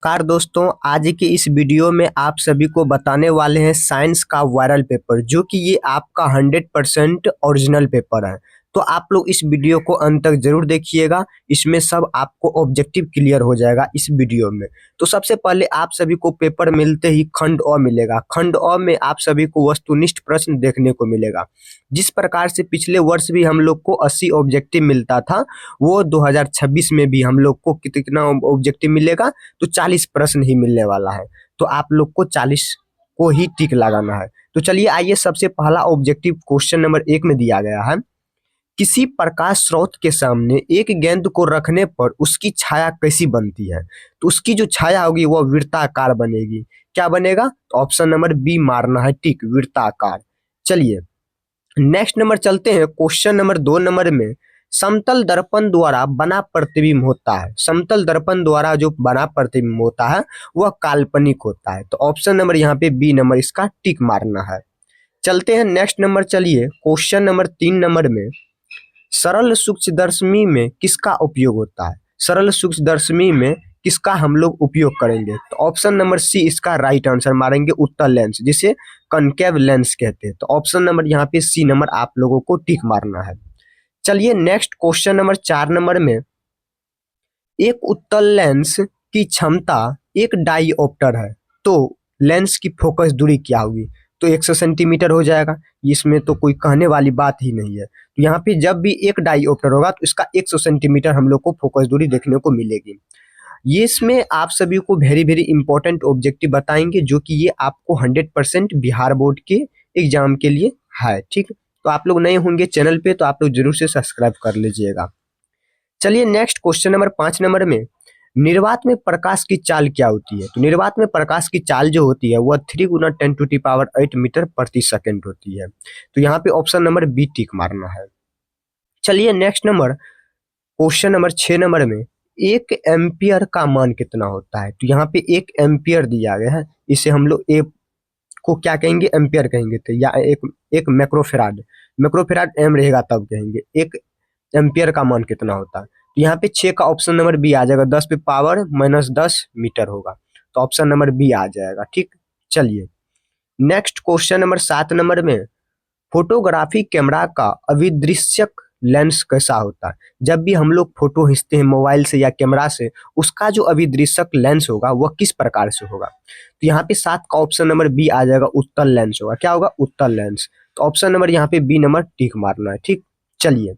Car दोस्तों, आज के इस वीडियो में आप सभी को बताने वाले हैं साइंस का वायरल पेपर, जो कि ये आपका 100% ओरिजिनल पेपर है। तो आप लोग इस वीडियो को अंत तक जरूर देखिएगा। इसमें सब आपको ऑब्जेक्टिव क्लियर हो जाएगा इस वीडियो में। तो सबसे पहले आप सभी को पेपर मिलते ही खंड अ मिलेगा। खंड अ में आप सभी को वस्तुनिष्ठ प्रश्न देखने को मिलेगा। जिस प्रकार से पिछले वर्ष भी हम लोग को 80 ऑब्जेक्टिव मिलता था, वो 2026 में भी हम लोग को कितना ऑब्जेक्टिव मिलेगा, तो 40 प्रश्न ही मिलने वाला है। तो आप लोग को 40 को ही टिक लगाना है। तो चलिए आइए, सबसे पहला ऑब्जेक्टिव क्वेश्चन नंबर 1 में दिया गया है। किसी प्रकाश स्रोत के सामने एक गेंद को रखने पर उसकी छाया कैसी बनती है? तो उसकी जो छाया होगी वह वृत्ताकार बनेगी। क्या बनेगा? तो ऑप्शन नंबर बी मारना है टिक, वृत्ताकार। चलिए नेक्स्ट नंबर चलते हैं। क्वेश्चन नंबर 2 नंबर में समतल दर्पण द्वारा बना प्रतिबिंब होता है। समतल दर्पण द्वारा जो बना प्रतिबिंब होता है वह काल्पनिक होता है। तो ऑप्शन नंबर यहाँ पे बी नंबर इसका टिक मारना है। चलते हैं नेक्स्ट नंबर। चलिए क्वेश्चन नंबर 3 नंबर में सरल सूक्ष्मदर्शी में किसका उपयोग होता है? सरल सूक्ष्मदर्शी में किसका हम लोग उपयोग करेंगे? तो ऑप्शन नंबर सी इसका राइट आंसर मारेंगे, उत्तल लेंस, जिसे कनकेव लेंस कहते हैं। तो ऑप्शन नंबर यहाँ पे सी नंबर आप लोगों को टिक मारना है। चलिए नेक्स्ट क्वेश्चन नंबर 4 नंबर में एक उत्तल लेंस की क्षमता एक डाईऑप्टर है, तो लेंस की फोकस दूरी क्या होगी? तो 100 सेंटीमीटर हो जाएगा। इसमें तो कोई कहने वाली बात ही नहीं है। तो यहाँ पे जब भी एक डाईऑप्टर होगा तो इसका 100 सेंटीमीटर हम लोग को फोकस दूरी देखने को मिलेगी। ये इसमें आप सभी को वेरी वेरी इंपॉर्टेंट ऑब्जेक्टिव बताएंगे, जो कि ये आपको 100% बिहार बोर्ड के एग्जाम के लिए है। ठीक, तो आप लोग नए होंगे चैनल पे तो आप लोग जरूर से सब्सक्राइब कर लीजिएगा। चलिए नेक्स्ट क्वेश्चन नंबर 5 नंबर में निर्वात में प्रकाश की चाल क्या होती है? तो निर्वात में प्रकाश की चाल जो होती है वह 3 गुना 10⁸ मीटर प्रति सेकंड होती है। तो यहाँ पे ऑप्शन नंबर बी टिक मारना है। चलिए next number question number 6 number में एक एम्पियर का मान कितना होता है? तो यहाँ पे एक एम्पियर दिया गया है। इसे हम लोग ए को क्या कहेंगे? एम्पियर कहेंगे। तो या एक माइक्रोफेराड, माइक्रोफेराड एम रहेगा तब कहेंगे। एक एम्पियर का मान कितना होता है? तो यहाँ पे 6 का ऑप्शन नंबर बी आ जाएगा, 10 पे पावर -10 मीटर होगा। तो ऑप्शन नंबर बी आ जाएगा। ठीक, चलिए नेक्स्ट क्वेश्चन नंबर 7 नंबर में फोटोग्राफी कैमरा का अभिदृश्यक लेंस कैसा होता है? जब भी हम लोग फोटो खींचते हैं मोबाइल से या कैमरा से, उसका जो अभिदृश्यक लेंस होगा वह किस प्रकार से होगा? तो यहाँ पे 7 का ऑप्शन नंबर बी आ जाएगा, उत्तल लेंस होगा। क्या होगा? उत्तल लेंस। तो ऑप्शन नंबर यहाँ पे बी नंबर टिक मारना है। ठीक, चलिए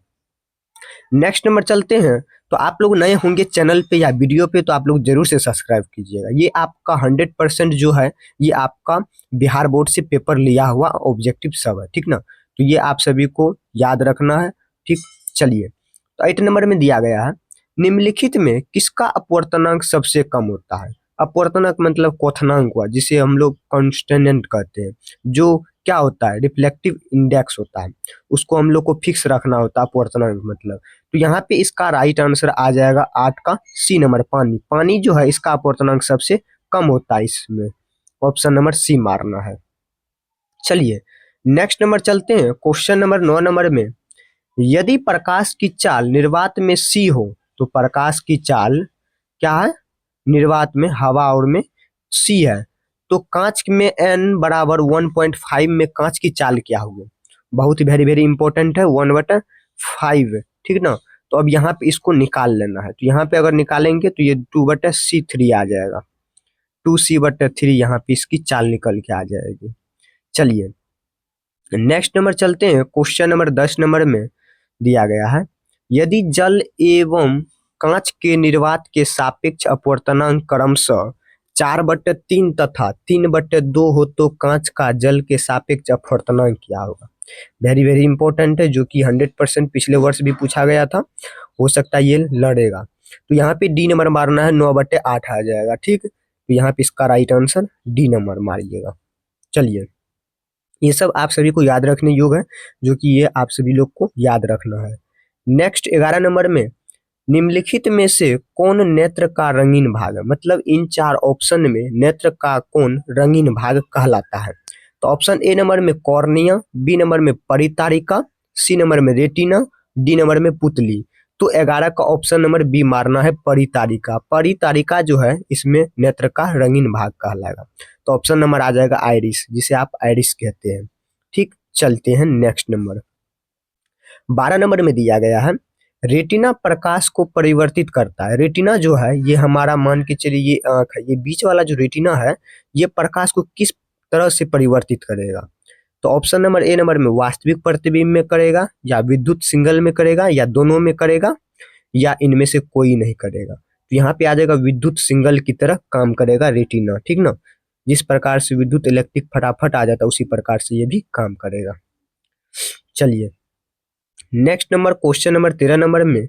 नेक्स्ट नंबर चलते हैं। तो आप लोग नए होंगे चैनल पे या वीडियो पे तो आप लोग जरूर से सब्सक्राइब कीजिएगा। ये आपका 100% जो है ये आपका बिहार बोर्ड से पेपर लिया हुआ ऑब्जेक्टिव सब है। ठीक ना, तो ये आप सभी को याद रखना है। ठीक, चलिए तो 8 नंबर में दिया गया है निम्नलिखित में किसका अपवर्तनांक सबसे कम होता है? अपवर्तनांक मतलब क्वथनांक हुआ, जिसे हम लोग कांस्टेंट कहते हैं। जो क्या होता है? रिफ्लेक्टिव इंडेक्स होता है, उसको हम लोग को फिक्स रखना होता है अपवर्तनांक मतलब। तो यहाँ पे इसका राइट आंसर आ जाएगा 8 का सी नंबर, पानी। पानी जो है इसका अपवर्तनांक सबसे कम होता है इसमें। ऑप्शन नंबर सी मारना है। चलिए नेक्स्ट नंबर चलते हैं। क्वेश्चन नंबर 9 नंबर में यदि प्रकाश की चाल निर्वात में सी हो, तो प्रकाश की चाल क्या है? निर्वात में हवा और में सी है, तो कांच में n बराबर 1.5 में कांच की चाल क्या होगी? बहुत ही वेरी वेरी इंपॉर्टेंट है, 1/5। ठीक ना, तो अब यहाँ पे इसको निकाल लेना है। तो यहाँ पे अगर निकालेंगे तो ये 2/c3 आ जाएगा। 2c/3 यहाँ पे इसकी चाल निकल के आ जाएगी। चलिए नेक्स्ट नंबर चलते हैं। क्वेश्चन नंबर 10 नंबर में दिया गया है यदि जल एवं कांच के निर्वात के सापेक्ष अपवर्तनांक क्रमशः 4/3 तथा 3/2 हो तो कांच का जल के सापेक्ष अपवर्तनांक क्या होगा? वेरी वेरी इंपॉर्टेंट है, जो कि 100% पिछले वर्ष भी पूछा गया था। हो सकता है ये लड़ेगा। तो यहाँ पे डी नंबर मारना है, 9/8 आ जाएगा। ठीक, तो यहाँ पे इसका राइट आंसर डी नंबर मारिएगा। चलिए ये सब आप सभी को याद रखने योग्य है, जो कि ये आप सभी लोग को याद रखना है। नेक्स्ट 11 नंबर में निम्नलिखित में से कौन नेत्र का रंगीन भाग है? मतलब इन 4 ऑप्शन में नेत्र का कौन रंगीन भाग कहलाता है? तो ऑप्शन ए नंबर में कॉर्निया, बी नंबर में परितारिका, सी नंबर में रेटिना, डी नंबर में पुतली। तो 11 का ऑप्शन नंबर बी मारना है, परितारिका। परितारिका जो है इसमें नेत्र का रंगीन भाग कहलाएगा। तो ऑप्शन नंबर आ जाएगा आइरिस, जिसे आप आइरिस कहते हैं। ठीक, चलते हैं नेक्स्ट नंबर। 12 नंबर में दिया गया है, रेटिना प्रकाश को परिवर्तित करता है। रेटिना जो है ये हमारा, मान के चलिए ये आंख है, ये बीच वाला जो रेटिना है ये प्रकाश को किस तरह से परिवर्तित करेगा? तो ऑप्शन नंबर ए नंबर में वास्तविक प्रतिबिंब में करेगा, या विद्युत सिग्नल में करेगा, या दोनों में करेगा, या इनमें से कोई नहीं करेगा। तो यहाँ पे आ जाएगा विद्युत सिग्नल की तरह काम करेगा रेटिना, ठीक ना। जिस प्रकार से विद्युत इलेक्ट्रिक फटाफट आ जाता है उसी प्रकार से ये भी काम करेगा। चलिए next number, question number 13 number में,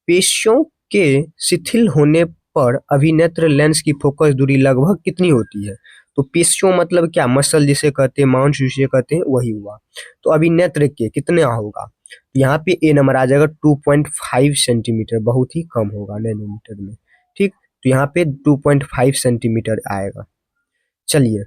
पेशियों के शिथिल होने पर अभिनेत्र लेंस की फोकस दूरी लगभग कितनी होती है? तो पेशियों मतलब क्या, मसल जिसे कहते हैं, मांस जिसे कहते हैं, वही हुआ। तो अभिनेत्र के कितना होगा? यहाँ पे ए नंबर आ जाएगा 2.5 सेंटीमीटर, बहुत ही कम होगा नैनोमीटर में। ठीक, तो यहाँ पे 2.5 सेंटीमीटर आएगा। चलिए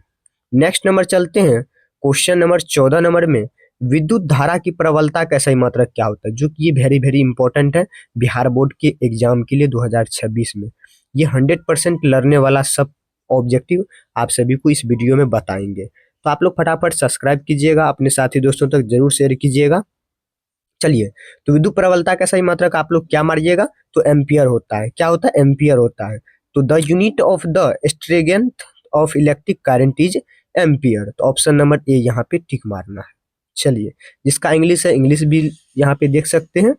नेक्स्ट नंबर चलते हैं, क्वेश्चन नंबर 14 नंबर में, विद्युत धारा की प्रबलता का सही मात्रक क्या होता है? जो कि ये वेरी वेरी इंपॉर्टेंट है बिहार बोर्ड के एग्जाम के लिए 2026 में। ये 100% लड़ने वाला सब ऑब्जेक्टिव आप सभी को इस वीडियो में बताएंगे। तो आप लोग फटाफट सब्सक्राइब कीजिएगा, अपने साथी दोस्तों तक जरूर शेयर कीजिएगा। चलिए, तो विद्युत प्रबलता का सही मात्रक आप लोग क्या मारिएगा? तो एम्पियर होता है। क्या होता है? एम्पियर होता है। तो the unit of the strength of electric current is ampere. तो ऑप्शन नंबर ए यहाँ पे टिक मारना है। चलिए, जिसका इंग्लिश है इंग्लिश भी यहाँ पे देख सकते हैं।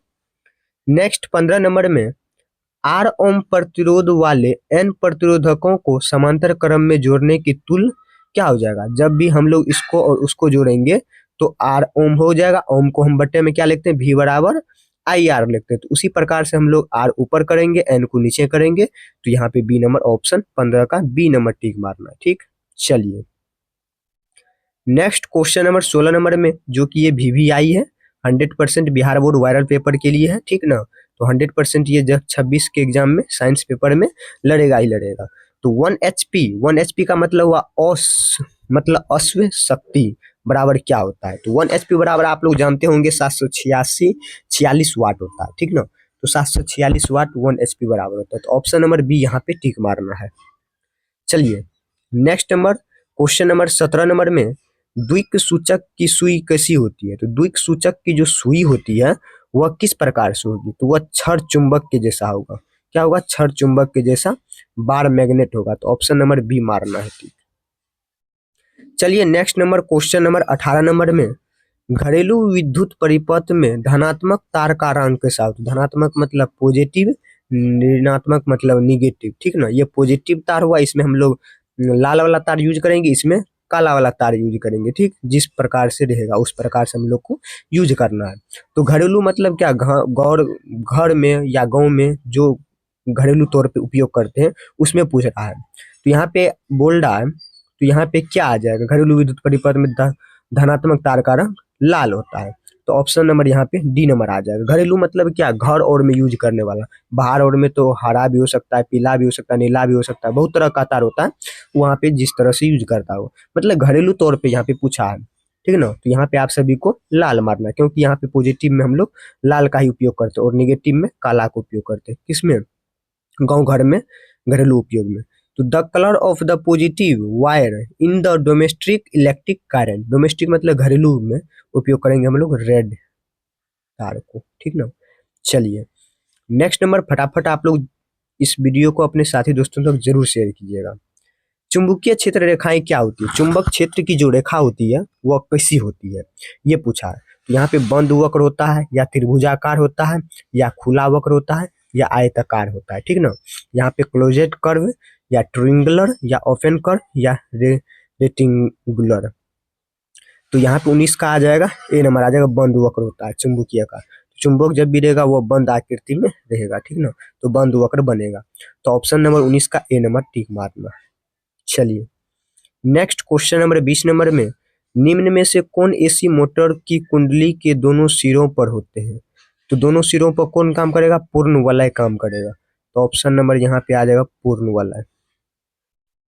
नेक्स्ट 15 नंबर में, आर ओम प्रतिरोध वाले एन प्रतिरोधकों को समांतर क्रम में जोड़ने की तुल्य क्या हो जाएगा? जब भी हम लोग इसको और उसको जोड़ेंगे तो आर ओम हो जाएगा। ओम को हम बट्टे में क्या लिखते हैं? वी बराबर आई आर लिखते हैं। तो उसी प्रकार से हम लोग आर ऊपर करेंगे, एन को नीचे करेंगे। तो यहाँ पे बी नंबर, ऑप्शन 15 का बी नंबर टिक मारना है। ठीक, चलिए नेक्स्ट क्वेश्चन नंबर 16 नंबर में, जो कि ये VVI है, 100% बिहार बोर्ड वायरल पेपर के लिए है। ठीक ना, तो 100% ये जब 26 के एग्जाम में साइंस पेपर में लड़ेगा ही लड़ेगा। तो 1 HP का मतलब हुआ मतलब अश्व शक्ति बराबर क्या होता है? तो 1 HP बराबर आप लोग जानते होंगे 746 वाट होता है। ठीक ना, तो 746 वाट 1 HP बराबर होता है। तो ऑप्शन नंबर बी यहाँ पे टिक मारना है। चलिए next number, question number 17 number में, द्विक सूचक की सुई कैसी होती है? तो द्विक सूचक की जो सुई होती है वह किस प्रकार से होगी? तो वह छड़ चुंबक के जैसा होगा। क्या होगा? छड़ चुंबक के जैसा, बार मैग्नेट होगा। तो ऑप्शन नंबर बी मारना है। ठीक, चलिए next number, question number 18 number में, घरेलू विद्युत परिपथ में धनात्मक तार का रंग कैसा होता है? धनात्मक मतलब पॉजिटिव, ऋणात्मक मतलब निगेटिव। ठीक ना, ये पॉजिटिव तार हुआ, इसमें हम लोग लाल वाला तार यूज करेंगे, इसमें काला वाला तार यूज करेंगे। ठीक, जिस प्रकार से रहेगा उस प्रकार से हम लोग को यूज करना है। तो घरेलू मतलब क्या, गौर घर में या गांव में जो घरेलू तौर पे उपयोग करते हैं उसमें पूछ रहा है। तो यहाँ पे बोल रहा है, तो यहाँ पे क्या आ जाएगा? घरेलू विद्युत परिपथ में धनात्मक तार का रंग लाल होता है। तो ऑप्शन नंबर यहाँ पे डी नंबर आ जाएगा। घरेलू मतलब क्या, घर और में यूज करने वाला। बाहर और में तो हरा भी हो सकता है, पीला भी हो सकता है, नीला भी हो सकता है, बहुत तरह का तार होता है। वहाँ पे जिस तरह से यूज करता हो, मतलब घरेलू तौर पे यहाँ पे पूछा है। ठीक है ना, तो यहाँ पे आप सभी को लाल मारना है, क्योंकि यहाँ पे पॉजिटिव में हम लोग लाल का ही उपयोग करते हैं और निगेटिव में काला का उपयोग करते हैं। किसमें? गांव घर में, घरेलू उपयोग में। तो the colour of the positive wire in the domestic electric current, domestic मतलब घरेलू में उपयोग करेंगे हम लोग रेड तार को। ठीक ना, चलिए नेक्स्ट नंबर, फटाफट आप लोग इस वीडियो को अपने साथी दोस्तों तक जरूर शेयर कीजिएगा। चुंबकीय क्षेत्र रेखाएं क्या होती है? चुंबक क्षेत्र की जो रेखा होती है वह कैसी होती है, ये पूछा है। तो यहाँ पे बंद वक्र होता है, या त्रिभुजाकार होता है, या खुला वक्र होता है, या आयताकार होता है। ठीक ना, यहाँ पे क्लोजेड कर्व, या ट्रायंगुलर, या ओपन कर्व, या रेक्टेंगुलर। तो यहाँ पे 19 का आ जाएगा, ए नंबर आ जाएगा, बंद वक्र होता है चुंबकीय का। चुंबक जब भी रहेगा वो बंद आकृति में रहेगा। ठीक ना, तो बंद वक्र बनेगा। तो ऑप्शन नंबर 19 का ए नंबर टिक मारना। चलिए नेक्स्ट क्वेश्चन नंबर 20 नंबर में, निम्न में से कौन AC मोटर की कुंडली के दोनों सिरों पर होते हैं? तो दोनों सिरों पर कौन काम करेगा? पूर्ण वलय काम करेगा। तो ऑप्शन नंबर यहाँ पे आ जाएगा पूर्ण वलय।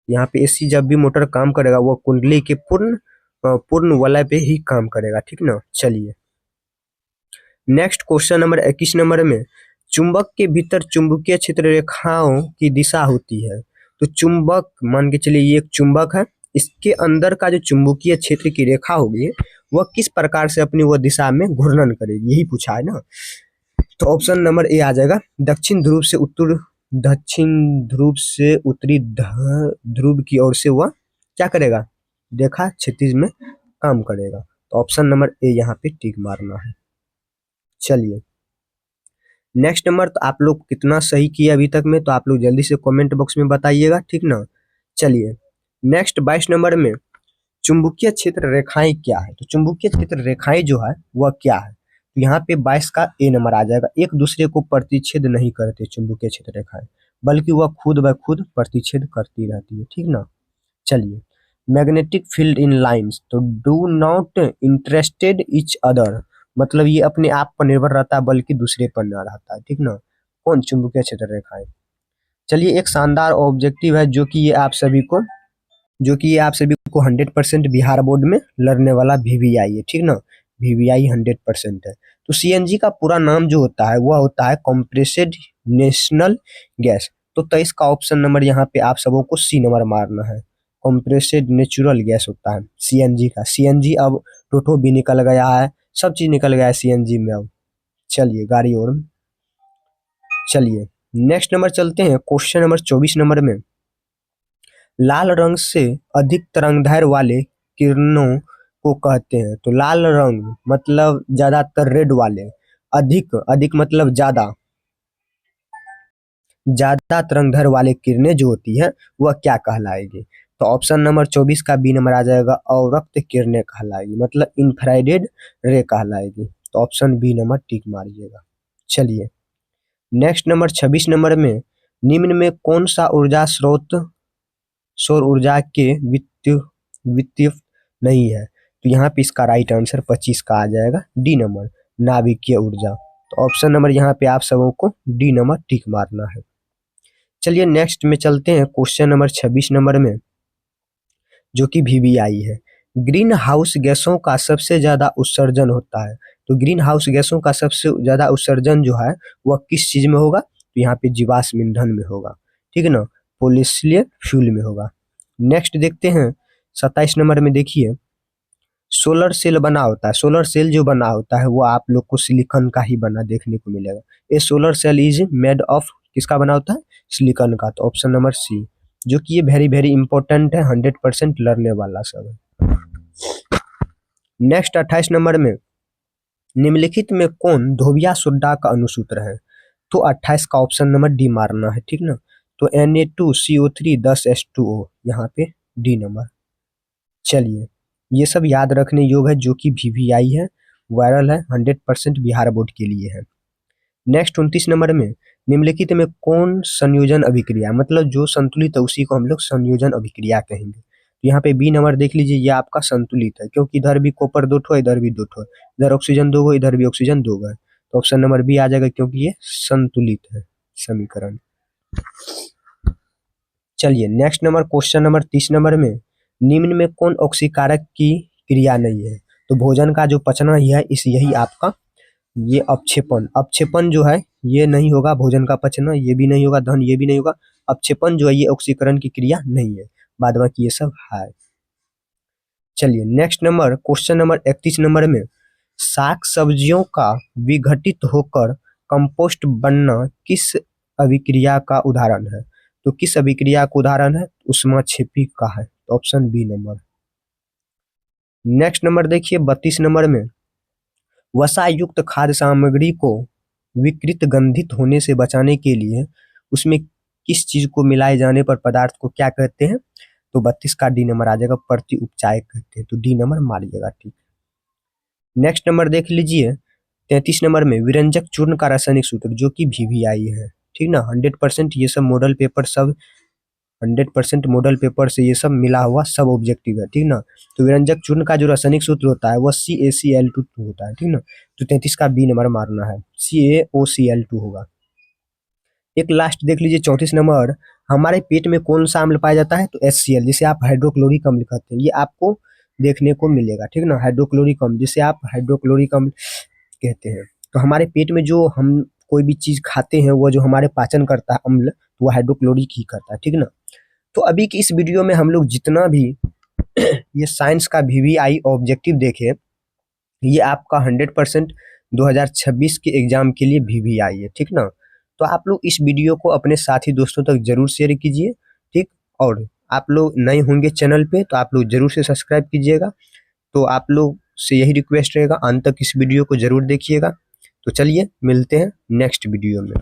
यहाँ पे AC जब भी मोटर काम करेगा वो कुंडली के पूर्ण वलय पे ही काम करेगा। ठीक ना, चलिए नेक्स्ट क्वेश्चन नंबर 21 नंबर में, चुंबक के भीतर चुंबकीय क्षेत्र रेखाओं की दिशा होती है। तो चुंबक, मान के चलिए ये एक चुंबक है, इसके अंदर का जो चुंबकीय क्षेत्र की रेखा होगी वह किस प्रकार से अपनी वह दिशा में घूर्णन करेगी, यही पूछा है ना। तो ऑप्शन नंबर ए आ जाएगा, दक्षिण ध्रुव से उत्तरी ध्रुव की ओर से वह क्या करेगा, रेखा क्षैतिज में काम करेगा। तो ऑप्शन नंबर ए यहाँ पे टिक मारना है। चलिए नेक्स्ट नंबर, तो आप लोग कितना सही किया अभी तक में, तो आप लोग जल्दी से कमेंट बॉक्स में बताइएगा, ठीक ना। चलिए नेक्स्ट 22 नंबर में चुंबकीय क्षेत्र रेखाएं क्या है। तो चुंबकीय क्षेत्र रेखाएं जो है वह क्या है, तो यहाँ पे 22 का ए नंबर आ जाएगा। एक दूसरे को प्रतिच्छेद नहीं करते चुंबकीय क्षेत्र रेखाएं, बल्कि वह खुद ब खुद प्रतिच्छेद करती रहती है, ठीक ना। चलिए मैग्नेटिक फील्ड इन लाइंस, तो do not interested each other, मतलब ये अपने आप पर निर्भर रहता है बल्कि दूसरे पर न रहता है, ठीक ना। कौन, चुंबकीय क्षेत्र रेखाएं। चलिए एक शानदार ऑब्जेक्टिव है जो कि ये आप सभी को 100% बिहार बोर्ड में लड़ने वाला वीवीआई है, ठीक ना। वीवीआई 100% है। तो सीएनजी का पूरा नाम जो होता है वह होता है कंप्रेस्ड नेशनल गैस। तो 23 का ऑप्शन नंबर यहाँ पे आप सबों को सी नंबर मारना है। कंप्रेस्ड नेचुरल गैस होता है सीएनजी का। सीएनजी अब टोटो भी निकल गया है, सब चीज निकल गया है सीएनजी में अब। चलिए गाड़ी और चलिए नेक्स्ट नंबर चलते हैं, क्वेश्चन नंबर 24 नंबर में, लाल रंग से अधिक तरंगदैर्घ्य वाले किरणों को कहते हैं। तो लाल रंग मतलब ज्यादातर रेड वाले, अधिक अधिक मतलब ज्यादा, ज्यादा तरंगदैर्घ्य वाले किरणें जो होती है वह क्या कहलाएगी। तो ऑप्शन नंबर 24 का बी नंबर आ जाएगा, अवरक्त किरणें कहलाएगी, मतलब इंफ्रारेड रे कहलाएगी। तो ऑप्शन बी नंबर टिक मारिएगा। चलिए नेक्स्ट नंबर 26 नंबर में, निम्न में कौन सा ऊर्जा स्रोत सौर ऊर्जा के वित्तीय नहीं है। तो यहाँ पे इसका राइट आंसर 25 का आ जाएगा, डी नंबर, नाभिकीय ऊर्जा। तो ऑप्शन नंबर यहाँ पे आप सबों को डी नंबर टिक मारना है। चलिए नेक्स्ट में चलते हैं, क्वेश्चन नंबर 26 नंबर में जो कि वीवीआई है। ग्रीन हाउस गैसों का सबसे ज्यादा उत्सर्जन होता है। तो ग्रीन हाउस गैसों का सबसे ज्यादा उत्सर्जन जो है वह किस चीज में होगा, तो यहाँ पे जीवाश्म ईंधन में होगा, ठीक है ना, फोसिल फ्यूल में होगा। नेक्स्ट देखते हैं 27 नंबर में, देखिए सोलर सेल बना होता है। सोलर सेल जो बना होता है वो आप लोग को सिलिकॉन का ही बना देखने को मिलेगा। ये solar cell is made of, किसका बना होता है, सिलिकॉन का। तो ऑप्शन नंबर सी, जो कि ये वेरी वेरी इंपॉर्टेंट है, 100% लड़ने वाला सब है। नेक्स्ट 28 नंबर में, निम्नलिखित में कौन धोबिया सोडा का अनुसूत्र है। तो 28 का ऑप्शन नंबर डी मारना है, ठीक ना। तो Na2CO3 10H2O, यहाँ पे डी नंबर। चलिए ये सब याद रखने योग्य है जो कि वीवीआई है, वायरल है, 100% बिहार बोर्ड के लिए है। नेक्स्ट 29 नंबर में, निम्नलिखित में कौन संयोजन अभिक्रिया, मतलब जो संतुलित है उसी को हम लोग संयोजन अभिक्रिया कहेंगे। तो यहाँ पे बी नंबर देख लीजिए, ये आपका संतुलित है, क्योंकि इधर भी कॉपर 2 ठो, इधर भी 2 ठो, इधर ऑक्सीजन 2 गो, इधर भी ऑक्सीजन 2 गो। तो ऑप्शन नंबर बी आ जाएगा, क्योंकि ये संतुलित है समीकरण। चलिए next number, question number 30 number में, निम्न में कौन ऑक्सीकारक की क्रिया नहीं है। तो भोजन का जो पचना ही है, इस यही आपका ये अपक्षेपण जो है ये नहीं होगा, भोजन का पचना ये भी नहीं होगा, दहन ये भी नहीं होगा, अपक्षेपण जो है ये ऑक्सीकरण की क्रिया नहीं है, बाद बाकी ये सब है। चलिए next number, question number 31 number में, साग सब्जियों का विघटित होकर कंपोस्ट बनना किस अभिक्रिया का उदाहरण है। तो किस अभिक्रिया का उदाहरण है, ऊष्माक्षेपी का है। तो option B number. Next number देखिए 32 नंबर में, वसा युक्त खाद्य सामग्री को विकृत गंधित होने से बचाने के लिए उसमें किस चीज को मिलाए जाने पर पदार्थ को क्या कहते हैं। तो 32 का डी नंबर आ जाएगा, प्रति उपचायक कहते हैं। तो डी नंबर मारिएगा, ठीक। नेक्स्ट नंबर देख लीजिए 33 नंबर में, विरंजक चूर्ण का रासायनिक सूत्र, जो कि वीवीआई है, ठीक ना। 100% ये सब मॉडल पेपर, सब 100% मॉडल पेपर से ये सब मिला हुआ सब ऑब्जेक्टिव है, ठीक ना। तो विरंजक चूर्ण का जो रासायनिक सूत्र होता है वह CaCl2 होता है, ठीक ना। तो 33 का बी नंबर मारना है, CaOCl2 होगा। एक लास्ट देख लीजिए 34 नंबर, हमारे पेट में कौन सा अम्ल पाया जाता है। तो HCl, जिसे आप हाइड्रोक्लोरिक अम्ल कहते हैं, ये आपको देखने को मिलेगा, ठीक ना। हाइड्रोक्लोरिक अम्ल, जिसे आप हाइड्रोक्लोरिक अम्ल कहते हैं। तो हमारे पेट में जो हम कोई भी चीज़ खाते हैं वो जो हमारे पाचन करता है अम्ल, तो वो हाइड्रोक्लोरिक ही करता है, ठीक ना। तो अभी की इस वीडियो में हम लोग जितना भी ये साइंस का वीवीआई ऑब्जेक्टिव देखे, ये आपका 100% 2026 के एग्जाम के लिए वीवीआई है, ठीक ना। तो आप लोग इस वीडियो को अपने साथी दोस्तों तक जरूर शेयर कीजिए, ठीक। और आप लोग नए होंगे चैनल पे तो आप लोग जरूर से सब्सक्राइब कीजिएगा। तो आप लोग से यही रिक्वेस्ट रहेगा, अंत तक इस वीडियो को जरूर देखिएगा। तो चलिए मिलते हैं नेक्स्ट वीडियो में।